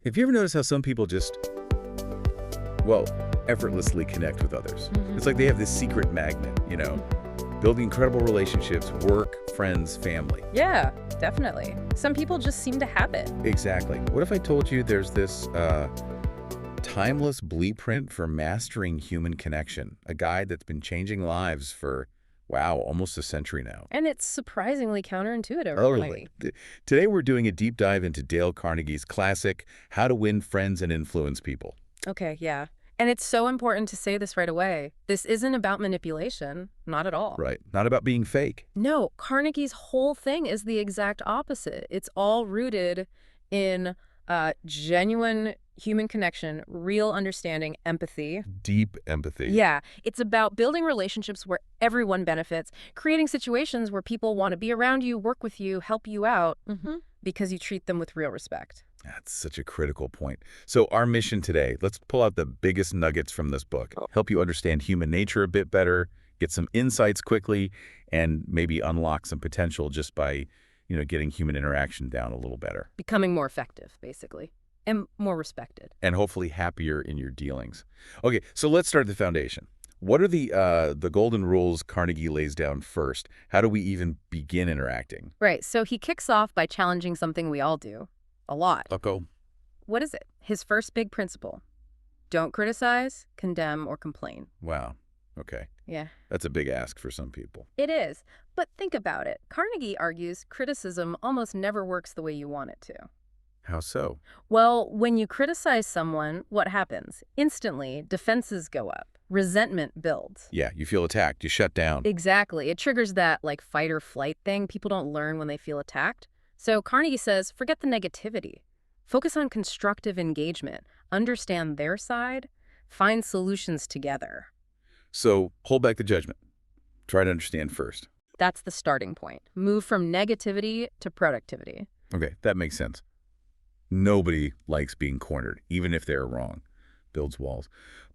Have you ever noticed how some people just, well, effortlessly connect with others? It's like they have this secret magnet, building incredible relationships, work, friends, family. Yeah, definitely. Some people just seem to have it. Exactly. What if I told you there's this timeless blueprint for mastering human connection, a guide that's been changing lives for, wow, almost a century now? And it's surprisingly counterintuitive. Totally. Today we're doing a deep dive into Dale Carnegie's classic, How to Win Friends and Influence People. Okay, yeah. And it's so important to say this right away. This isn't about manipulation. Not at all. Right. Not about being fake. No, Carnegie's whole thing is the exact opposite. It's all rooted in genuine human connection, real understanding, empathy. Deep empathy. Yeah, it's about building relationships where everyone benefits, creating situations where people want to be around you, work with you, help you out, because you treat them with real respect. That's such a critical point. So our mission today, let's pull out the biggest nuggets from this book, help you understand human nature a bit better, get some insights quickly, and maybe unlock some potential just by, getting human interaction down a little better. Becoming more effective, basically, and more respected. And hopefully happier in your dealings. Okay, so let's start at the foundation. What are the golden rules Carnegie lays down first? How do we even begin interacting? Right, so he kicks off by challenging something we all do. A lot. Go. What is it? His first big principle. Don't criticize, condemn, or complain. Wow. Okay. Yeah. That's a big ask for some people. It is. But think about it. Carnegie argues criticism almost never works the way you want it to. How so? Well, when you criticize someone, what happens? Instantly, defenses go up. Resentment builds. Yeah, you feel attacked. You shut down. Exactly. It triggers that, fight or flight thing people don't learn when they feel attacked. So Carnegie says, forget the negativity. Focus on constructive engagement. Understand their side. Find solutions together. So hold back the judgment. Try to understand first. That's the starting point. Move from negativity to productivity. Okay, that makes sense. Nobody likes being cornered, even if they're wrong. Builds walls.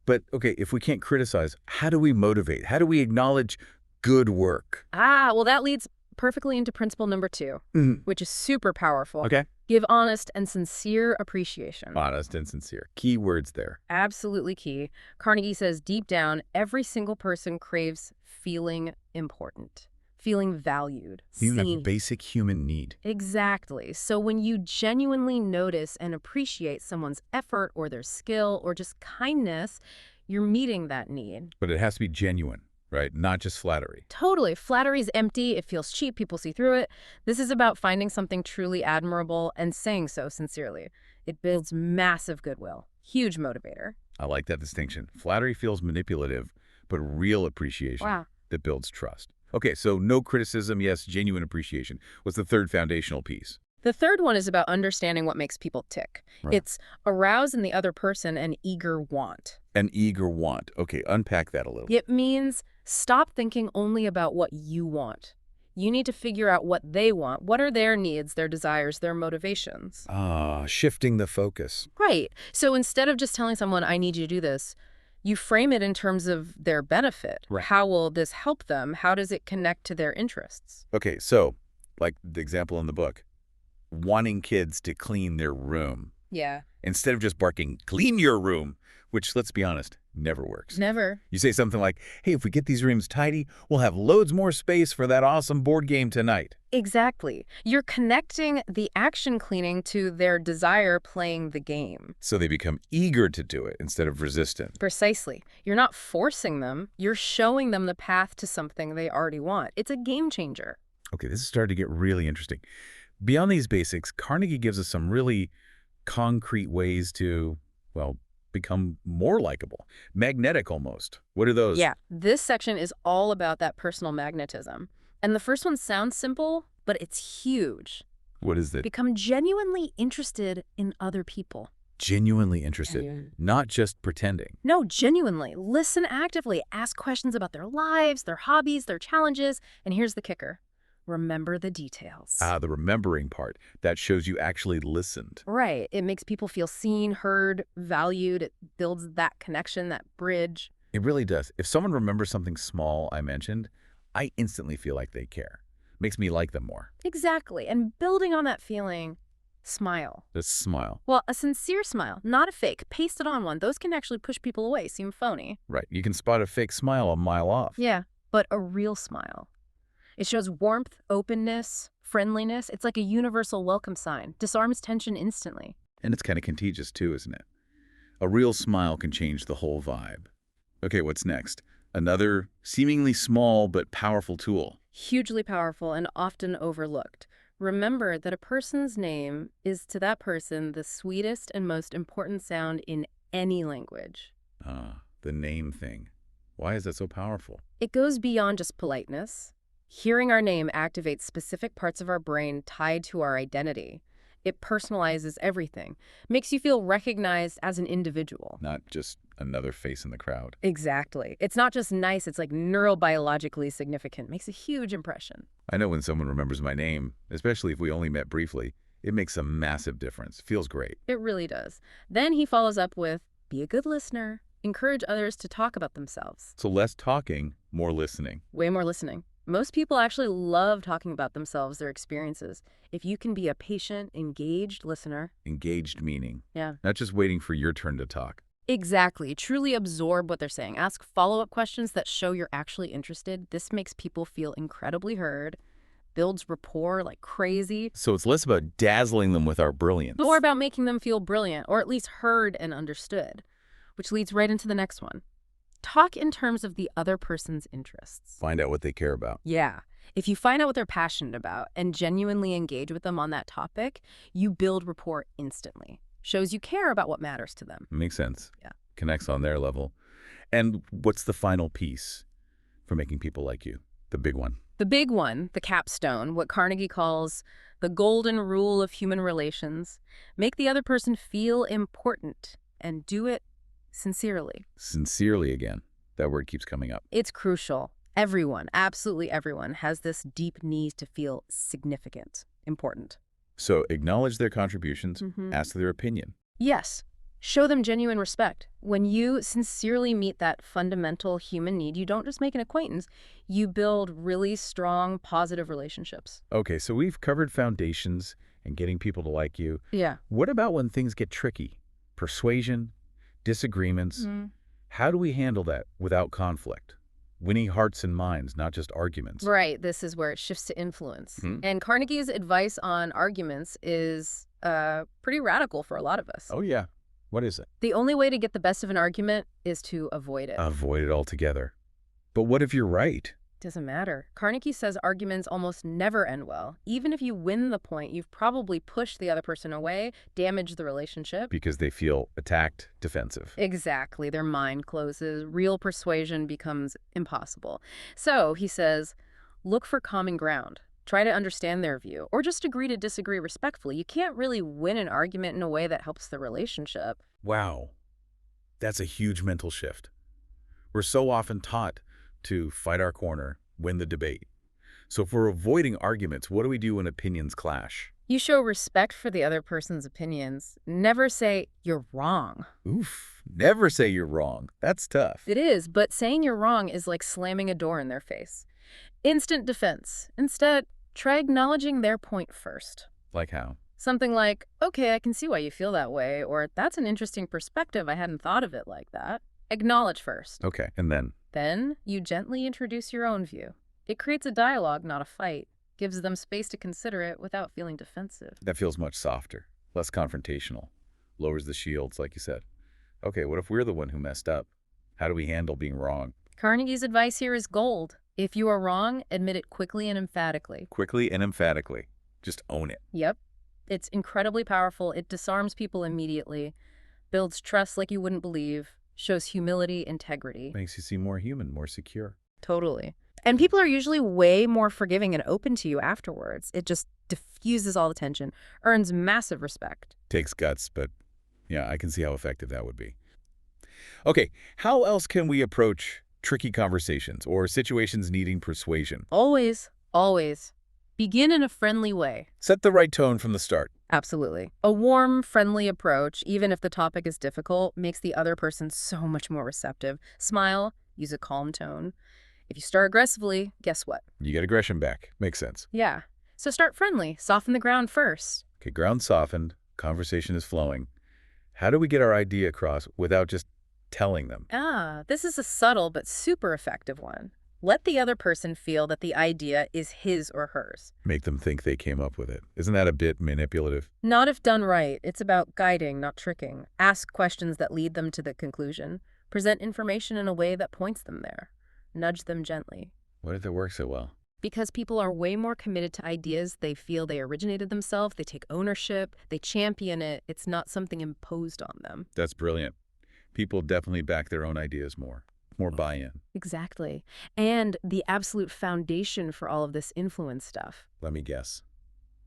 But, okay, if we can't criticize, how do we motivate? How do we acknowledge good work? Well, that leads perfectly into principle number 2, which is super powerful. Okay. Give honest and sincere appreciation. Honest and sincere. Key words there. Absolutely key. Carnegie says deep down, every single person craves feeling important, feeling valued, Feeling seen. a basic human need. Exactly. So when you genuinely notice and appreciate someone's effort or their skill or just kindness, you're meeting that need. But it has to be genuine. Right? Not just flattery. Totally. Flattery's empty. It feels cheap. People see through it. This is about finding something truly admirable and saying so sincerely. It builds massive goodwill. Huge motivator. I like that distinction. Flattery feels manipulative, but real appreciation that builds trust. Okay, so no criticism, yes, genuine appreciation. What's the third foundational piece? The third one is about understanding what makes people tick. Right. It's arouse in the other person an eager want. An eager want. Okay, unpack that a little. It means stop thinking only about what you want. You need to figure out what they want. What are their needs, their desires, their motivations? Shifting the focus. Right. So instead of just telling someone, I need you to do this, you frame it in terms of their benefit. Right. How will this help them? How does it connect to their interests? Okay, so, like the example in the book, wanting kids to clean their room. Yeah. Instead of just barking, clean your room, which, let's be honest, never works. Never. You say something like, hey, if we get these rooms tidy, we'll have loads more space for that awesome board game tonight. Exactly. You're connecting the action cleaning to their desire playing the game. So they become eager to do it instead of resistant. Precisely. You're not forcing them. You're showing them the path to something they already want. It's a game changer. Okay, this is starting to get really interesting. Beyond these basics, Carnegie gives us some really concrete ways to, well, become more likable. Magnetic almost. What are those? Yeah, this section is all about that personal magnetism. And the first one sounds simple, but it's huge. What is it? Become genuinely interested in other people. Genuinely interested, not just pretending. No, genuinely. Listen actively. Ask questions about their lives, their hobbies, their challenges. And here's the kicker. Remember the details. The remembering part. That shows you actually listened. Right. It makes people feel seen, heard, valued. It builds that connection, that bridge. It really does. If someone remembers something small I mentioned, I instantly feel like they care. Makes me like them more. Exactly. And building on that feeling, Smile. Just smile. Well, a sincere smile, not a fake, pasted on one. Those can actually push people away, seem phony. Right. You can spot a fake smile a mile off. Yeah, but a real smile. It shows warmth, openness, friendliness. It's like a universal welcome sign. Disarms tension instantly. And it's kind of contagious too, isn't it? A real smile can change the whole vibe. Okay, what's next? Another seemingly small but powerful tool. Hugely powerful and often overlooked. Remember that a person's name is to that person the sweetest and most important sound in any language. Ah, the name thing. Why is that so powerful? It goes beyond just politeness. Hearing our name activates specific parts of our brain tied to our identity. It personalizes everything, makes you feel recognized as an individual. Not just another face in the crowd. Exactly. It's not just nice, it's like neurobiologically significant. Makes a huge impression. I know when someone remembers my name, especially if we only met briefly, it makes a massive difference. Feels great. It really does. Then he follows up with, be a good listener. Encourage others to talk about themselves. So less talking, more listening. Way more listening. Most people actually love talking about themselves, their experiences. If you can be a patient, engaged listener. Engaged meaning. Yeah. Not just waiting for your turn to talk. Exactly. Truly absorb what they're saying. Ask follow-up questions that show you're actually interested. This makes people feel incredibly heard, builds rapport like crazy. So it's less about dazzling them with our brilliance. More about making them feel brilliant, or at least heard and understood. Which leads right into the next one. Talk in terms of the other person's interests. Find out what they care about. Yeah. If you find out what they're passionate about and genuinely engage with them on that topic, you build rapport instantly. Shows you care about what matters to them. Makes sense. Yeah. Connects on their level. And what's the final piece for making people like you? The big one. The big one, the capstone, what Carnegie calls the golden rule of human relations. Make the other person feel important and do it sincerely. Sincerely again. That word keeps coming up. It's crucial. Everyone, absolutely everyone, has this deep need to feel significant, important. So acknowledge their contributions, Mm-hmm. ask their opinion. Yes. Show them genuine respect. When you sincerely meet that fundamental human need, you don't just make an acquaintance, you build really strong, positive relationships. Okay, so we've covered foundations and getting people to like you. Yeah. What about when things get tricky? Persuasion, disagreements. How do we handle that without conflict? Winning hearts and minds, not just arguments. Right. This is where it shifts to influence. Hmm. And Carnegie's advice on arguments is pretty radical for a lot of us. Oh, yeah. What is it? The only way to get the best of an argument is to avoid it. Avoid it altogether. But what if you're right? Doesn't matter. Carnegie says arguments almost never end well. Even if you win the point, you've probably pushed the other person away, damaged the relationship. Because they feel attacked, defensive. Exactly. Their mind closes. Real persuasion becomes impossible. So, he says, look for common ground. Try to understand their view, or just agree to disagree respectfully. You can't really win an argument in a way that helps the relationship. Wow. That's a huge mental shift. We're so often taught to fight our corner, win the debate. So if we're avoiding arguments, what do we do when opinions clash? You show respect for the other person's opinions. Never say, you're wrong. Oof. Never say you're wrong. That's tough. It is, but saying you're wrong is like slamming a door in their face. Instant defense. Instead, try acknowledging their point first. Like how? Something like, okay, I can see why you feel that way, or that's an interesting perspective. I hadn't thought of it like that. Acknowledge first. Okay, and then? Then you gently introduce your own view. It creates a dialogue, not a fight. Gives them space to consider it without feeling defensive. That feels much softer, less confrontational. Lowers the shields, like you said. Okay, what if we're the one who messed up? How do we handle being wrong? Carnegie's advice here is gold. If you are wrong, admit it quickly and emphatically. Quickly and emphatically. Just own it. Yep. It's incredibly powerful. It disarms people immediately, builds trust like you wouldn't believe, shows humility, integrity. Makes you seem more human, more secure. Totally. And people are usually way more forgiving and open to you afterwards. It just diffuses all the tension, earns massive respect. Takes guts, but yeah, I can see how effective that would be. Okay, how else can we approach tricky conversations or situations needing persuasion? Always, always. Begin in a friendly way. Set the right tone from the start. Absolutely. A warm, friendly approach, even if the topic is difficult, makes the other person so much more receptive. Smile, use a calm tone. If you start aggressively, guess what? You get aggression back. Makes sense. Yeah. So start friendly. Soften the ground first. Okay, ground softened, conversation is flowing. How do we get our idea across without just telling them? This is a subtle but super effective one. Let the other person feel that the idea is his or hers. Make them think they came up with it. Isn't that a bit manipulative? Not if done right. It's about guiding, not tricking. Ask questions that lead them to the conclusion. Present information in a way that points them there. Nudge them gently. What if it works so well? Because people are way more committed to ideas, they feel they originated themselves, they take ownership, they champion it. It's not something imposed on them. That's brilliant. People definitely back their own ideas more. More buy-in. Exactly. And the absolute foundation for all of this influence stuff. Let me guess.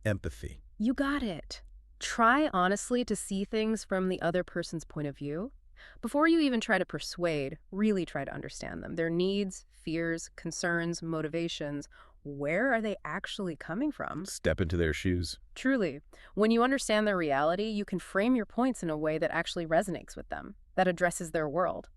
Empathy. You got it. Try honestly to see things from the other person's point of view. Before you even try to persuade, really try to understand them. Their needs, fears, concerns, motivations. Where are they actually coming from? Step into their shoes. Truly, when you understand their reality, you can frame your points in a way that actually resonates with them, that addresses their world.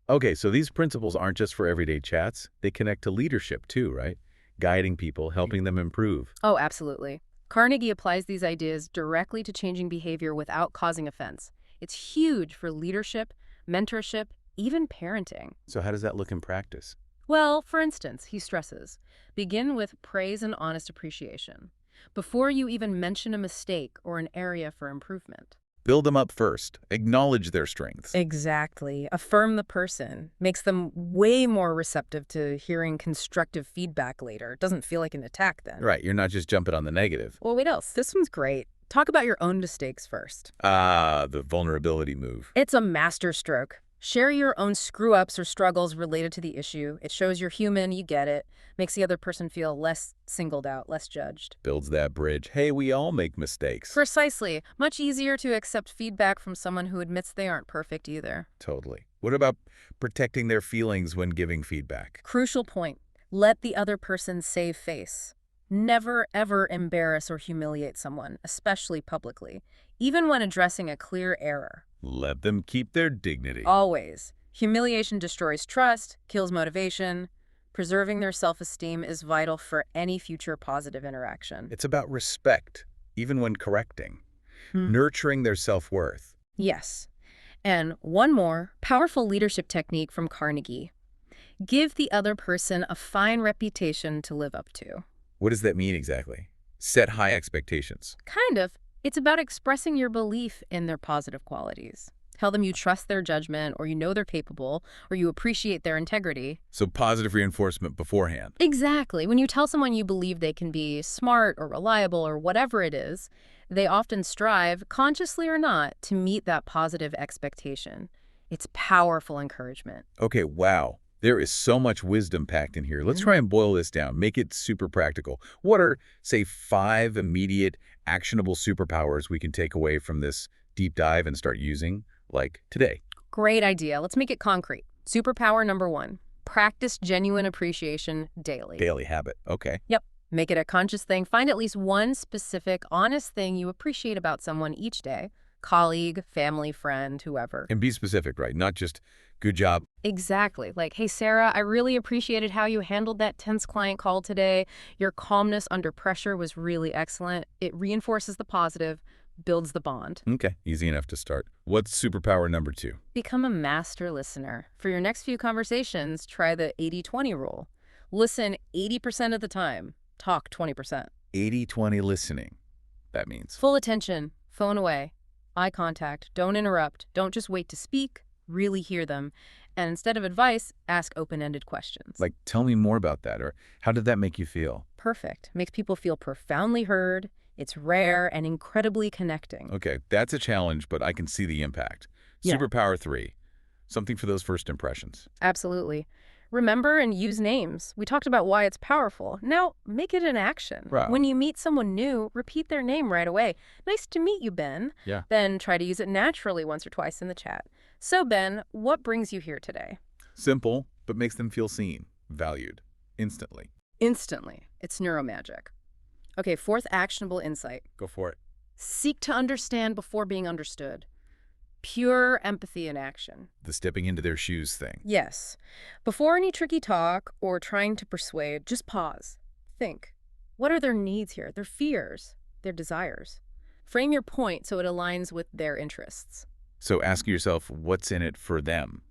Okay, so these principles aren't just for everyday chats. They connect to leadership too, right? Guiding people, helping them improve. Oh, absolutely. Carnegie applies these ideas directly to changing behavior without causing offense. It's huge for leadership, mentorship, even parenting. So how does that look in practice? Well, for instance, he stresses, begin with praise and honest appreciation before you even mention a mistake or an area for improvement. Build them up first. Acknowledge their strengths. Exactly. Affirm the person. Makes them way more receptive to hearing constructive feedback later. It doesn't feel like an attack then. Right, you're not just jumping on the negative. Well, what else? This one's great. Talk about your own mistakes first. The vulnerability move. It's a masterstroke. Share your own screw-ups or struggles related to the issue. It shows you're human, you get it. Makes the other person feel less singled out, less judged. Builds that bridge. Hey, we all make mistakes. Precisely. Much easier to accept feedback from someone who admits they aren't perfect either. Totally. What about protecting their feelings when giving feedback? Crucial point. Let the other person save face. Never, ever embarrass or humiliate someone, especially publicly, even when addressing a clear error. Let them keep their dignity. Always. Humiliation destroys trust, kills motivation. Preserving their self-esteem is vital for any future positive interaction. It's about respect, even when correcting. Nurturing their self-worth. Yes. And one more powerful leadership technique from Carnegie. Give the other person a fine reputation to live up to. What does that mean exactly? Set high expectations. Kind of. It's about expressing your belief in their positive qualities. Tell them you trust their judgment, or you know they're capable, or you appreciate their integrity. So positive reinforcement beforehand. Exactly. When you tell someone you believe they can be smart or reliable or whatever it is, they often strive, consciously or not, to meet that positive expectation. It's powerful encouragement. Okay, wow. There is so much wisdom packed in here. Let's try and boil this down, make it super practical. What are, say, 5 immediate, actionable superpowers we can take away from this deep dive and start using, like today? Great idea. Let's make it concrete. Superpower number 1. Practice genuine appreciation daily. Daily habit. Okay. Yep. Make it a conscious thing. Find at least one specific, honest thing you appreciate about someone each day. Colleague, family, friend, whoever. And be specific, right? Not just, good job. Exactly. Like, hey, Sarah, I really appreciated how you handled that tense client call today. Your calmness under pressure was really excellent. It reinforces the positive, builds the bond. Okay, easy enough to start. What's superpower number 2? Become a master listener. For your next few conversations, try the 80-20 rule. Listen 80% of the time. Talk 20%. 80-20 listening. That means Full attention. Phone away. Eye contact. Don't interrupt. Don't just wait to speak. Really hear them. And instead of advice, ask open-ended questions. like, tell me more about that, or how did that make you feel? Perfect. Makes people feel profoundly heard. It's rare and incredibly connecting. Okay, that's a challenge, but I can see the impact. Yeah. Superpower 3, something for those first impressions. Absolutely. Remember and use names. We talked about why it's powerful. Now, make it an action. Right. When you meet someone new, repeat their name right away. Nice to meet you, Ben. Yeah. Then try to use it naturally once or twice in the chat. So, Ben, what brings you here today? Simple, but makes them feel seen, valued, instantly. Instantly. It's neuromagic. Okay, 4th actionable insight. Go for it. Seek to understand before being understood. Pure empathy in action. The stepping into their shoes thing. Yes. Before any tricky talk or trying to persuade, just pause. Think. What are their needs here? Their fears? Their desires? Frame your point so it aligns with their interests. So ask yourself what's in it for them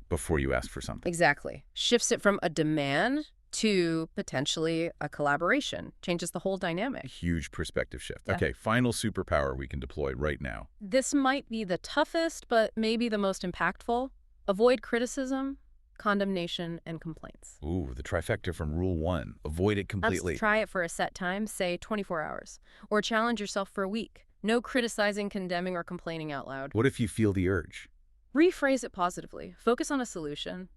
before you ask for something. Exactly. Shifts it from a demand to potentially a collaboration. Changes the whole dynamic. Huge perspective shift. Yeah. Okay, final superpower we can deploy right now. This might be the toughest, but maybe the most impactful. Avoid criticism, condemnation, and complaints. Ooh, the trifecta from Rule 1. Avoid it completely. Let's try it for a set time, say 24 hours. Or challenge yourself for a week. No criticizing, condemning, or complaining out loud. What if you feel the urge? Rephrase it positively. Focus on a solution.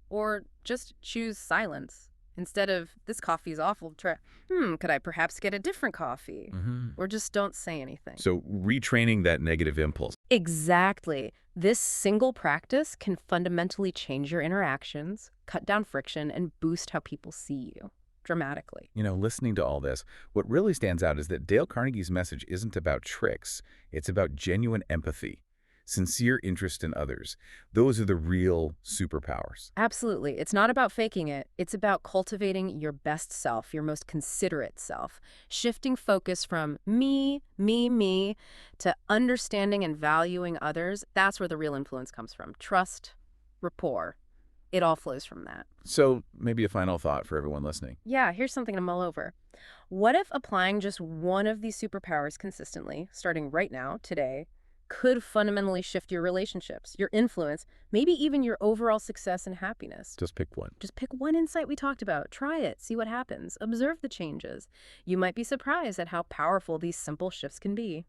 Or just choose silence. Instead of, this coffee's awful, try, could I perhaps get a different coffee? Or just don't say anything. So retraining that negative impulse. Exactly. This single practice can fundamentally change your interactions, cut down friction, and boost how people see you dramatically. You know, listening to all this, what really stands out is that Dale Carnegie's message isn't about tricks. It's about genuine empathy, sincere interest in others. Those are the real superpowers. Absolutely. It's not about faking it. It's about cultivating your best self, your most considerate self, shifting focus from me, to understanding and valuing others. That's where the real influence comes from. Trust, rapport. It all flows from that. So maybe a final thought for everyone listening. Yeah, here's something to mull over. What if applying just one of these superpowers consistently, starting right now, today, could fundamentally shift your relationships, your influence, maybe even your overall success and happiness? Just pick one. Just pick one insight we talked about. Try it. See what happens. Observe the changes. You might be surprised at how powerful these simple shifts can be.